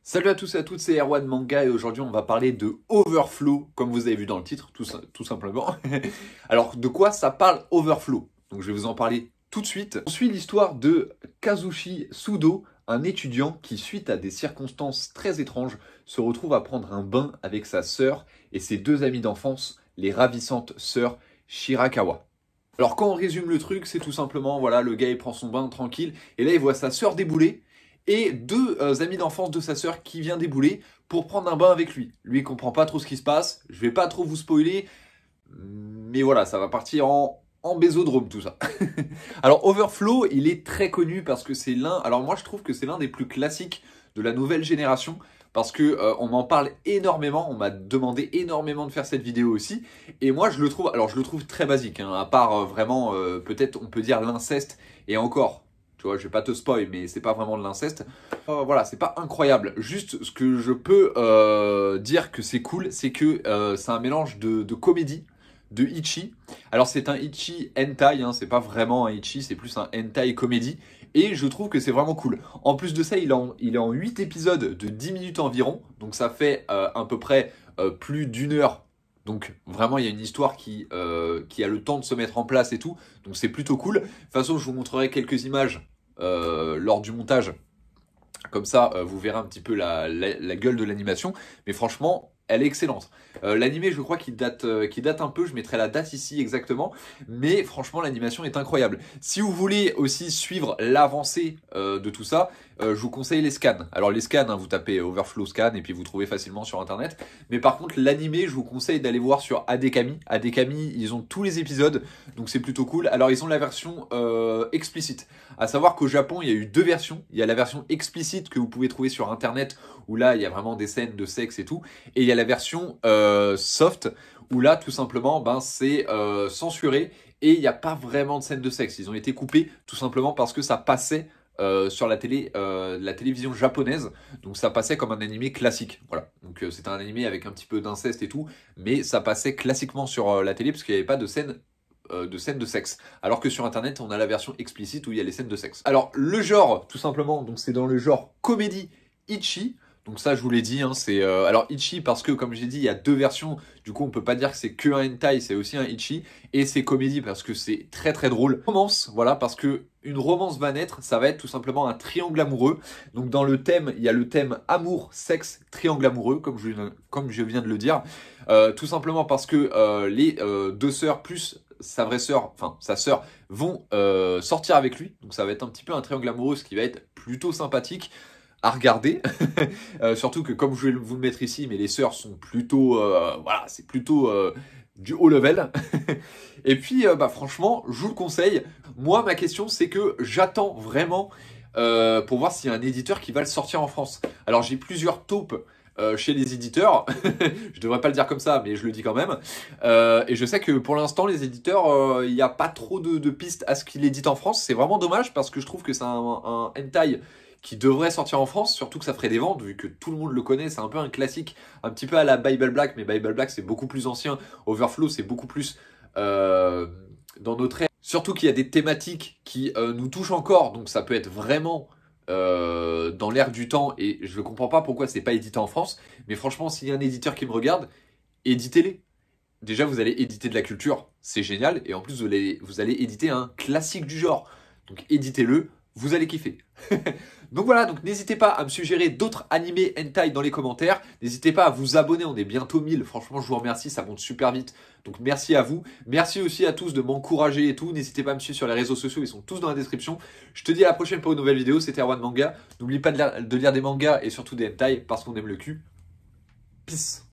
Salut à tous et à toutes, c'est Erwan Manga et aujourd'hui on va parler de Overflow, comme vous avez vu dans le titre, tout simplement. Alors de quoi ça parle Overflow? Donc je vais vous en parler tout de suite. On suit l'histoire de Kazushi Sudo, un étudiant qui, suite à des circonstances très étranges, se retrouve à prendre un bain avec sa sœur et ses deux amies d'enfance, les ravissantes sœurs Shirakawa. Alors quand on résume le truc, c'est tout simplement, voilà, le gars il prend son bain tranquille et là il voit sa sœur débouler et deux amis d'enfance de sa sœur qui vient débouler pour prendre un bain avec lui. Lui il comprend pas trop ce qui se passe, je vais pas trop vous spoiler, mais voilà, ça va partir en bésodrome tout ça. Alors Overflow, il est très connu parce que c'est l'un, alors moi je trouve que c'est l'un des plus classiques de la nouvelle génération, parce que on m'en parle énormément, on m'a demandé énormément de faire cette vidéo aussi, et moi je le trouve, alors je le trouve très basique, hein, à part vraiment, peut-être on peut dire l'inceste, et encore, tu vois, je vais pas te spoil, mais c'est pas vraiment de l'inceste. Voilà, c'est pas incroyable. Juste, ce que je peux dire que c'est cool, c'est que c'est un mélange de comédie, de Ichi. Alors c'est un Ichi hentai, hein, c'est pas vraiment un Ichi, c'est plus un hentai comédie. Et je trouve que c'est vraiment cool. En plus de ça, il est en 8 épisodes de 10 minutes environ. Donc ça fait à peu près plus d'une heure. Donc vraiment, il y a une histoire qui a le temps de se mettre en place et tout. Donc c'est plutôt cool. De toute façon, je vous montrerai quelques images lors du montage. Comme ça, vous verrez un petit peu la gueule de l'animation. Mais franchement, elle est excellente. L'animé, je crois qu'il date un peu. Je mettrai la date ici exactement. Mais franchement, l'animation est incroyable. Si vous voulez aussi suivre l'avancée de tout ça, je vous conseille les scans. Alors les scans, hein, vous tapez Overflow Scan et puis vous trouvez facilement sur internet. Mais par contre, l'animé, je vous conseille d'aller voir sur Adekami. Adekami, ils ont tous les épisodes, donc c'est plutôt cool. Alors ils ont la version explicite. À savoir qu'au Japon, il y a eu deux versions. Il y a la version explicite que vous pouvez trouver sur internet, où là, il y a vraiment des scènes de sexe et tout. Et il y a la version soft, où là, tout simplement, ben, c'est censuré. Et il n'y a pas vraiment de scènes de sexe. Ils ont été coupés tout simplement parce que ça passait sur la télévision japonaise, donc ça passait comme un animé classique. Voilà, donc c'était un animé avec un petit peu d'inceste et tout, mais ça passait classiquement sur la télé parce qu'il n'y avait pas de scène de sexe. Alors que sur internet, on a la version explicite où il y a les scènes de sexe. Alors le genre, tout simplement, donc c'est dans le genre comédie Ichi. Donc ça, je vous l'ai dit, hein, c'est alors Ichi parce que comme j'ai dit, il y a deux versions. Du coup, on peut pas dire que c'est que un hentai, c'est aussi un Ichi. Et c'est comédie parce que c'est très très drôle. Romance, voilà, parce que une romance va naître, ça va être tout simplement un triangle amoureux. Donc dans le thème, il y a le thème amour, sexe, triangle amoureux, comme je viens de le dire. Tout simplement parce que les deux sœurs plus sa vraie sœur, enfin sa sœur, vont sortir avec lui. Donc ça va être un petit peu un triangle amoureux, ce qui va être plutôt sympathique à regarder. Surtout que comme je vais vous le mettre ici, mais les sœurs sont plutôt, voilà, c'est plutôt du haut level. Et puis, bah, franchement, je vous le conseille. Moi, ma question, c'est que j'attends vraiment pour voir s'il y a un éditeur qui va le sortir en France. Alors, j'ai plusieurs taupes chez les éditeurs. Je devrais pas le dire comme ça, mais je le dis quand même. Et je sais que pour l'instant, les éditeurs, il n'y a pas trop de pistes à ce qu'il édite en France. C'est vraiment dommage parce que je trouve que c'est un hentai qui devrait sortir en France, surtout que ça ferait des ventes, vu que tout le monde le connaît, c'est un peu un classique, un petit peu à la Bible Black, mais Bible Black c'est beaucoup plus ancien, Overflow c'est beaucoup plus dans notre ère. Surtout qu'il y a des thématiques qui nous touchent encore, donc ça peut être vraiment dans l'air du temps, et je ne comprends pas pourquoi c'est pas édité en France, mais franchement, s'il y a un éditeur qui me regarde, éditez-les. Déjà, vous allez éditer de la culture, c'est génial, et en plus, vous allez éditer un classique du genre. Donc éditez-le, vous allez kiffer. Donc voilà, donc n'hésitez pas à me suggérer d'autres animés hentai dans les commentaires. N'hésitez pas à vous abonner, on est bientôt 1000. Franchement, je vous remercie, ça monte super vite. Donc merci à vous. Merci aussi à tous de m'encourager et tout. N'hésitez pas à me suivre sur les réseaux sociaux, ils sont tous dans la description. Je te dis à la prochaine pour une nouvelle vidéo, c'était Erwan Manga. N'oublie pas de lire des mangas et surtout des hentai parce qu'on aime le cul. Peace.